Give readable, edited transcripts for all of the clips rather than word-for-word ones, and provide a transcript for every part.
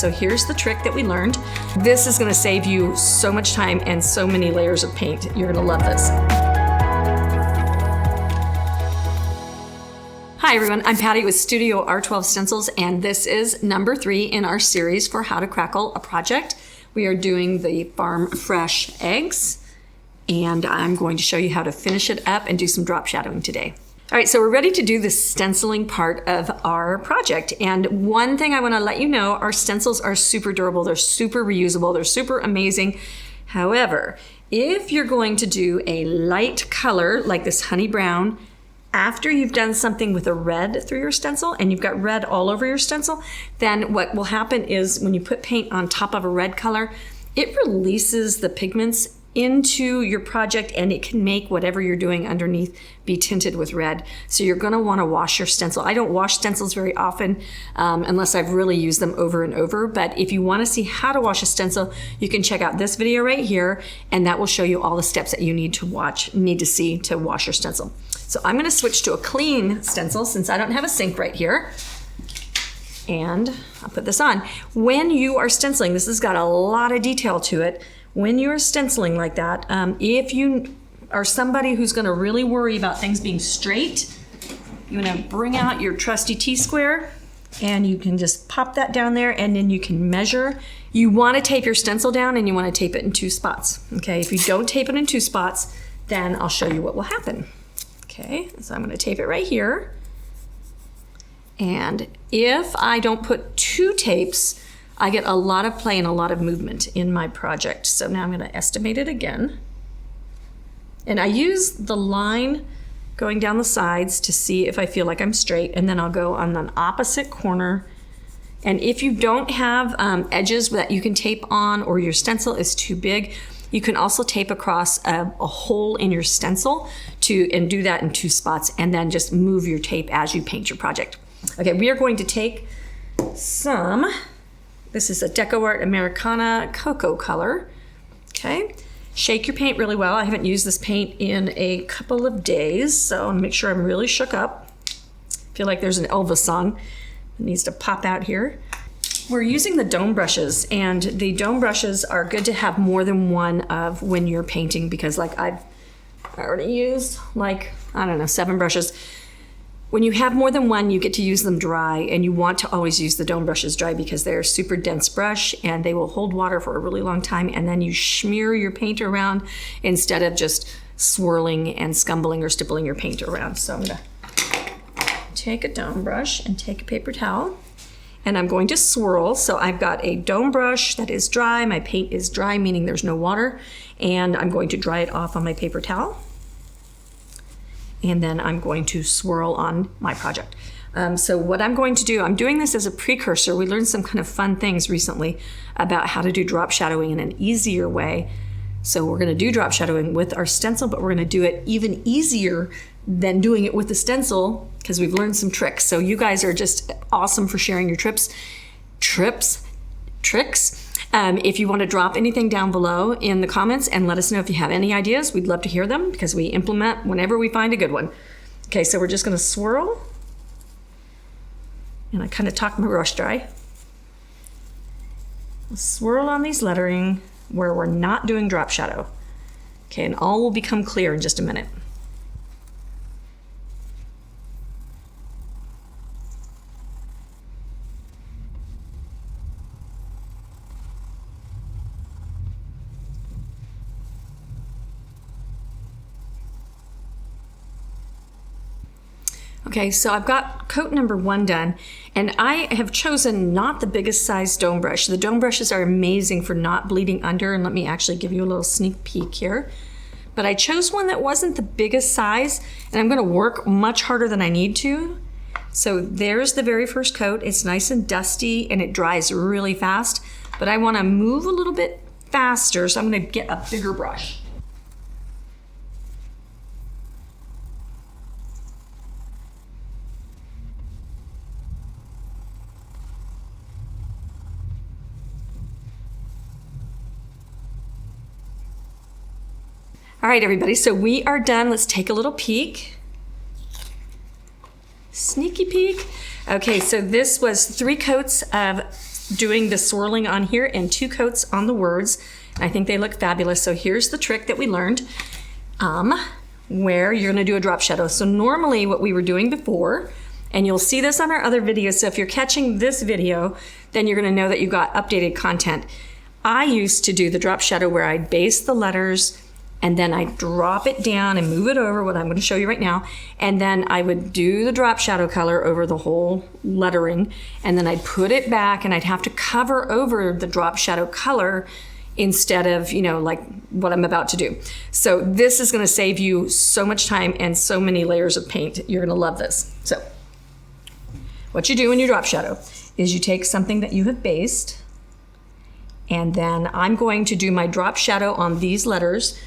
So here's the trick that we learned. This is gonna save you so much time and so many layers of paint. You're gonna love this. Hi everyone, I'm Patty with Studio R12 Stencils, and this is number 3 in our series for how to crackle a project. We are doing the farm fresh eggs, and I'm going to show you how to finish it up and do some drop shadowing today. All right, so we're ready to do the stenciling part of our project. And one thing I wanna let you know, our stencils are super durable, they're super reusable, they're super amazing. However, if you're going to do a light color like this honey brown, after you've done something with a red through your stencil and you've got red all over your stencil, then what will happen is when you put paint on top of a red color, it releases the pigments into your project and it can make whatever you're doing underneath be tinted with red. So you're gonna wanna wash your stencil. I don't wash stencils very often unless I've really used them over and over, but if you wanna see how to wash a stencil, you can check out this video right here, and that will show you all the steps that you need to see to wash your stencil. So I'm gonna switch to a clean stencil since I don't have a sink right here. And I'll put this on. When you are stenciling, this has got a lot of detail to it. When you're stenciling like that, if you are somebody who's gonna really worry about things being straight, you're gonna bring out your trusty T-square and you can just pop that down there and then you can measure. You wanna tape your stencil down and you wanna tape it in 2 spots, okay? If you don't tape it in 2 spots, then I'll show you what will happen. Okay, so I'm gonna tape it right here. And if I don't put 2 tapes, I get a lot of play and a lot of movement in my project. So now I'm gonna estimate it again. And I use the line going down the sides to see if I feel like I'm straight, and then I'll go on an opposite corner. And if you don't have edges that you can tape on or your stencil is too big, you can also tape across a hole in your stencil and do that in 2 spots, and then just move your tape as you paint your project. Okay, we are going to take this is a DecoArt Americana Cocoa color, okay? Shake your paint really well. I haven't used this paint in a couple of days, so I'm gonna make sure I'm really shook up. I feel like there's an Elvis song that needs to pop out here. We're using the dome brushes, and the dome brushes are good to have more than one of when you're painting, because like I've already used like, I don't know, 7 brushes. When you have more than one, you get to use them dry, and you want to always use the dome brushes dry because they're a super dense brush and they will hold water for a really long time, and then you smear your paint around instead of just swirling and scumbling or stippling your paint around. So I'm gonna take a dome brush and take a paper towel, and I'm going to swirl. So I've got a dome brush that is dry, my paint is dry, meaning there's no water, and I'm going to dry it off on my paper towel. And then I'm going to swirl on my project. So what I'm going to do, I'm doing this as a precursor. We learned some kind of fun things recently about how to do drop shadowing in an easier way. So we're gonna do drop shadowing with our stencil, but we're gonna do it even easier than doing it with the stencil because we've learned some tricks. So you guys are just awesome for sharing your tricks. If you want to drop anything down below in the comments and let us know if you have any ideas, we'd love to hear them because we implement whenever we find a good one. Okay, so we're just going to swirl. And I kind of talk my brush dry. We'll swirl on these lettering where we're not doing drop shadow. Okay, and all will become clear in just a minute. Okay, so I've got coat number 1 done, and I have chosen not the biggest size dome brush. The dome brushes are amazing for not bleeding under, and let me actually give you a little sneak peek here. But I chose one that wasn't the biggest size, and I'm gonna work much harder than I need to. So there's the very first coat. It's nice and dusty, and it dries really fast, but I wanna move a little bit faster, so I'm gonna get a bigger brush. All right, everybody, so we are done. Let's take a little peek. Sneaky peek. Okay, so this was 3 coats of doing the swirling on here and 2 coats on the words. And I think they look fabulous. So here's the trick that we learned where you're gonna do a drop shadow. So normally what we were doing before, and you'll see this on our other videos, so if you're catching this video, then you're gonna know that you got updated content. I used to do the drop shadow where I'd base the letters and then I'd drop it down and move it over, what I'm gonna show you right now, and then I would do the drop shadow color over the whole lettering, and then I'd put it back and I'd have to cover over the drop shadow color instead of, you know, like what I'm about to do. So this is gonna save you so much time and so many layers of paint. You're gonna love this. So what you do when you drop shadow is you take something that you have based, and then I'm going to do my drop shadow on these letters.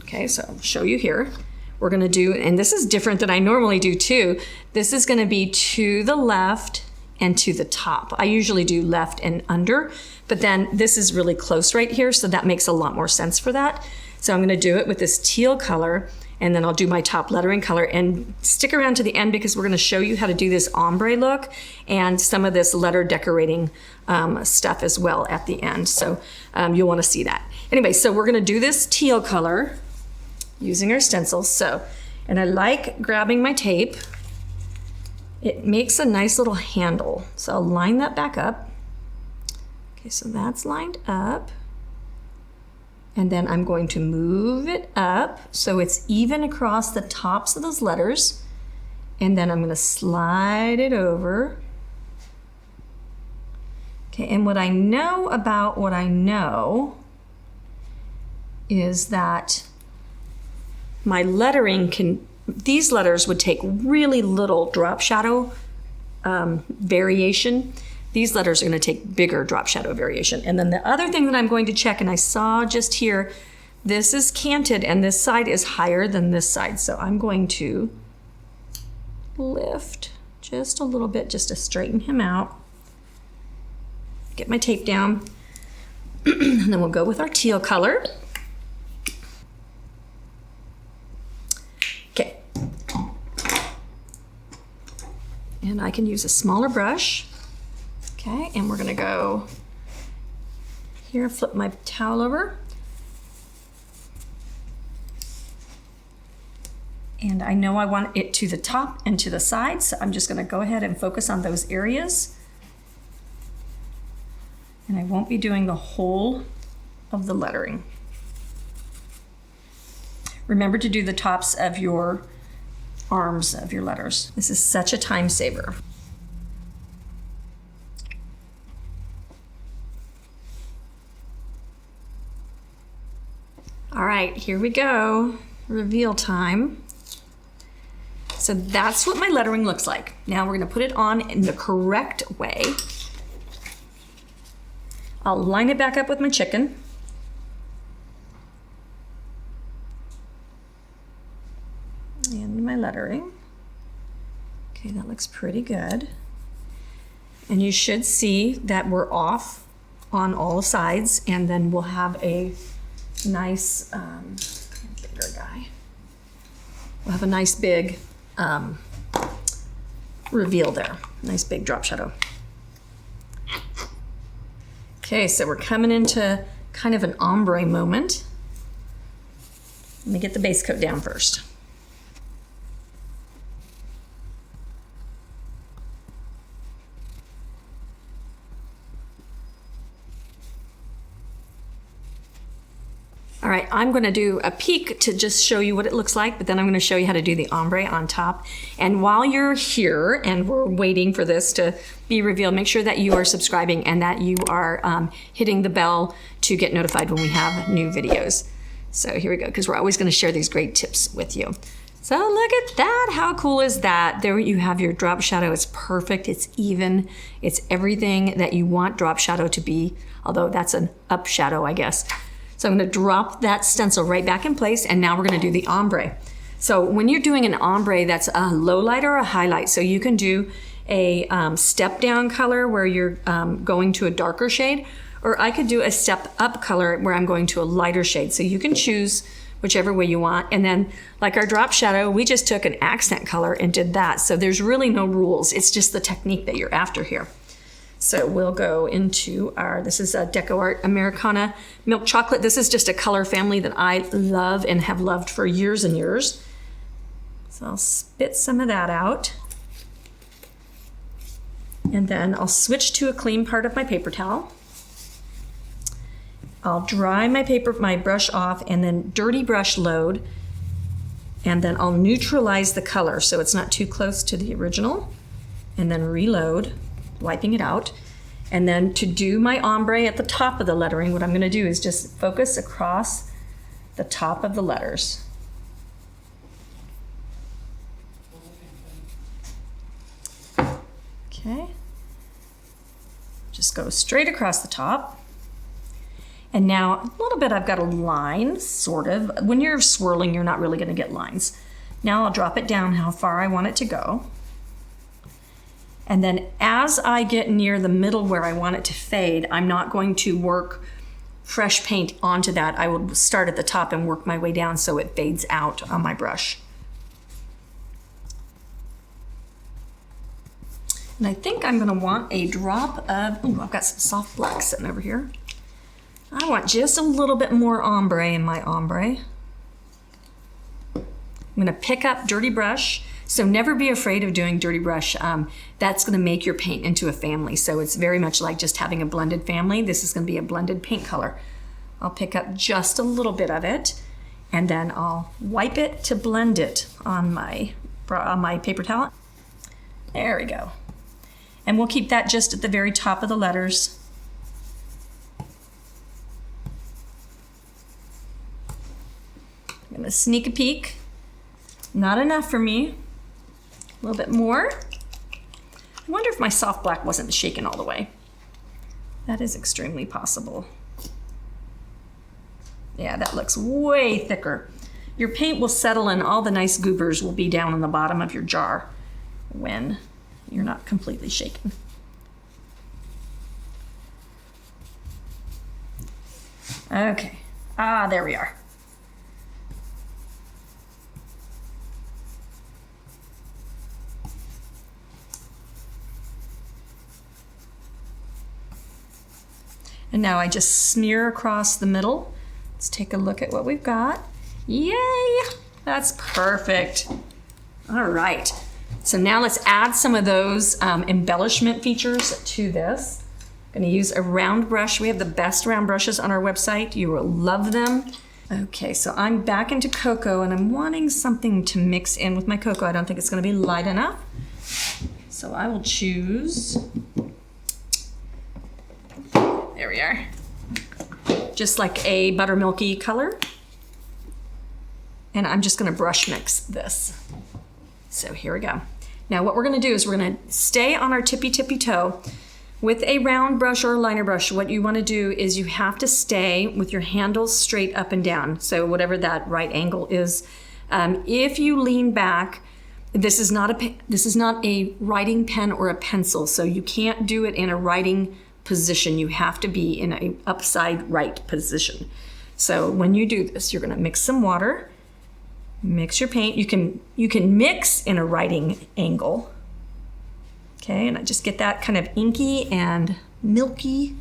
Okay, so I'll show you here. We're gonna do, and this is different than I normally do too. This is gonna be to the left and to the top. I usually do left and under, but then this is really close right here, so that makes a lot more sense for that. So I'm gonna do it with this teal color, and then I'll do my top lettering color, and stick around to the end because we're gonna show you how to do this ombre look and some of this letter decorating stuff as well at the end. So you'll wanna see that. Anyway, so we're gonna do this teal color using our stencils. So, and I like grabbing my tape. It makes a nice little handle. So I'll line that back up. Okay, so that's lined up. And then I'm going to move it up so it's even across the tops of those letters. And then I'm gonna slide it over. Okay, and what I know about what I know is that my lettering can, these letters would take really little drop shadow variation. These letters are going to take bigger drop shadow variation. And then the other thing that I'm going to check, and I saw just here, this is canted and this side is higher than this side. So I'm going to lift just a little bit just to straighten him out. Get my tape down. And then we'll go with our teal color. Okay. And I can use a smaller brush. Okay, and we're gonna go here, flip my towel over. And I know I want it to the top and to the sides, so I'm just gonna go ahead and focus on those areas. And I won't be doing the whole of the lettering. Remember to do the tops of your arms of your letters. This is such a time saver. All right, here we go. Reveal time. So that's what my lettering looks like. Now we're gonna put it on in the correct way. I'll line it back up with my chicken. And my lettering. Okay, that looks pretty good. And you should see that we're off on all sides, and then we'll have a nice, bigger guy. We'll have a nice big reveal there. Nice big drop shadow. Okay, so we're coming into kind of an ombre moment. Let me get the base coat down first. All right, I'm gonna do a peek to just show you what it looks like, but then I'm gonna show you how to do the ombre on top. And while you're here and we're waiting for this to be revealed, make sure that you are subscribing and that you are hitting the bell to get notified when we have new videos. So here we go, because we're always gonna share these great tips with you. So look at that, how cool is that? There you have your drop shadow, it's perfect, it's even, it's everything that you want drop shadow to be, although that's an up shadow, I guess. So I'm gonna drop that stencil right back in place, and now we're gonna do the ombre. So when you're doing an ombre, that's a low light or a highlight. So you can do a step down color where you're going to a darker shade, or I could do a step up color where I'm going to a lighter shade. So you can choose whichever way you want. And then like our drop shadow, we just took an accent color and did that. So there's really no rules. It's just the technique that you're after here. So we'll go into this is a Deco Art Americana Milk Chocolate. This is just a color family that I love and have loved for years and years. So I'll spit some of that out. And then I'll switch to a clean part of my paper towel. I'll dry my brush off and then dirty brush load. And then I'll neutralize the color so it's not too close to the original. And then reload, wiping it out. And then to do my ombre at the top of the lettering, what I'm going to do is just focus across the top of the letters. Okay. Just go straight across the top. And now a little bit I've got a line, sort of. When you're swirling, you're not really going to get lines. Now I'll drop it down how far I want it to go. And then as I get near the middle where I want it to fade, I'm not going to work fresh paint onto that. I will start at the top and work my way down so it fades out on my brush. And I think I'm gonna want a drop of, ooh, I've got some soft black sitting over here. I want just a little bit more ombre in my ombre. I'm gonna pick up dirty brush. So never be afraid of doing dirty brush. That's gonna make your paint into a family. So it's very much like just having a blended family. This is gonna be a blended paint color. I'll pick up just a little bit of it and then I'll wipe it to blend it on my paper towel. There we go. And we'll keep that just at the very top of the letters. I'm gonna sneak a peek. Not enough for me. A little bit more. I wonder if my soft black wasn't shaken all the way. That is extremely possible. Yeah, that looks way thicker. Your paint will settle and all the nice goobers will be down on the bottom of your jar when you're not completely shaken. Okay, there we are. And now I just smear across the middle. Let's take a look at what we've got. Yay, that's perfect. All right, so now let's add some of those embellishment features to this. I'm gonna use a round brush. We have the best round brushes on our website. You will love them. Okay, so I'm back into cocoa and I'm wanting something to mix in with my cocoa. I don't think it's gonna be light enough. So I will choose, there we are. Just like a buttermilky color. And I'm just gonna brush mix this. So here we go. Now what we're gonna do is we're gonna stay on our tippy toe. With a round brush or a liner brush, what you wanna do is you have to stay with your handles straight up and down. So whatever that right angle is. If you lean back, this is not a writing pen or a pencil, so you can't do it in a writing position. You have to be in a upside right position. So when you do this, you're gonna mix some water, mix your paint. You can mix in a writing angle. Okay, and I just get that kind of inky and milky.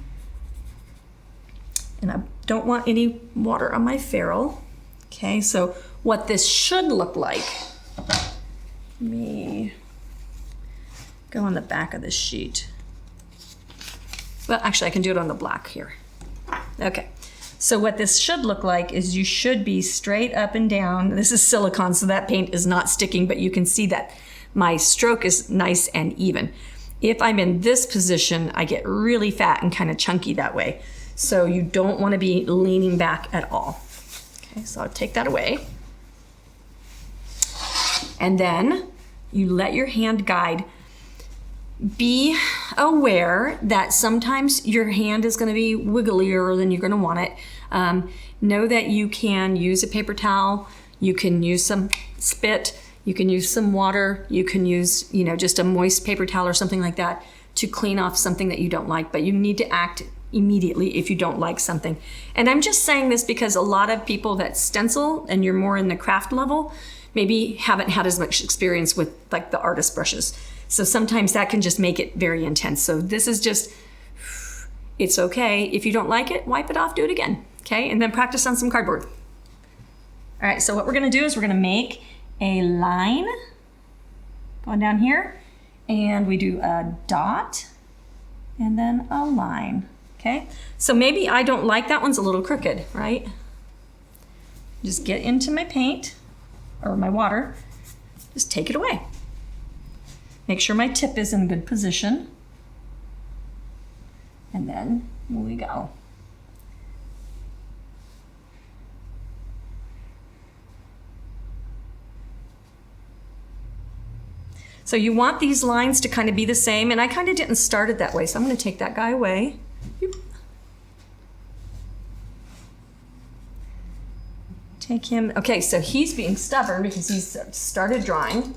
And I don't want any water on my ferrule. Okay, so what this should look like, let me go on the back of this sheet. Well, actually I can do it on the black here. Okay, so what this should look like is you should be straight up and down. This is silicone, so that paint is not sticking, but you can see that my stroke is nice and even. If I'm in this position, I get really fat and kind of chunky that way. So you don't want to be leaning back at all. Okay, so I'll take that away. And then you let your hand guide. Be aware that sometimes your hand is going to be wigglier than you're going to want it. Know that you can use a paper towel, you can use some spit, you can use some water, you can use, just a moist paper towel or something like that to clean off something that you don't like, but you need to act immediately if you don't like something. And I'm just saying this because a lot of people that stencil and you're more in the craft level maybe haven't had as much experience with like the artist brushes. So sometimes that can just make it very intense. So this is just, it's okay. If you don't like it, wipe it off, do it again, okay? And then practice on some cardboard. All right, so what we're gonna do is we're gonna make a line going down here, and we do a dot and then a line, okay? So maybe I don't like that one's a little crooked, right? Just get into my paint or my water, just take it away. Make sure my tip is in good position. And then we go. So you want these lines to kind of be the same, and I kind of didn't start it that way, so I'm going to take that guy away. Take him, okay, so he's being stubborn because he's started drawing.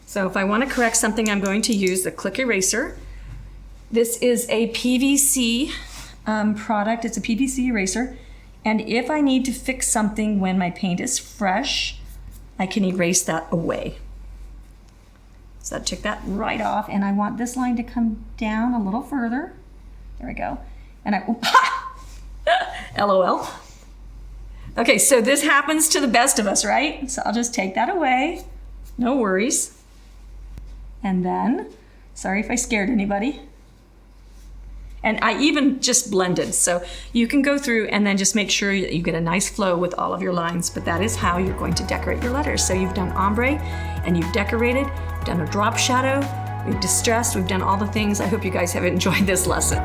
So if I want to correct something, I'm going to use the click eraser. This is a PVC product, it's a PVC eraser, and if I need to fix something when my paint is fresh, I can erase that away. So I took that right off, and I want this line to come down a little further. There we go. And LOL. Okay, so this happens to the best of us, right? So I'll just take that away. No worries. And then, sorry if I scared anybody. And I even just blended. So you can go through and then just make sure that you get a nice flow with all of your lines, but that is how you're going to decorate your letters. So you've done ombre and you've decorated, you've done a drop shadow, we've distressed, we've done all the things. I hope you guys have enjoyed this lesson.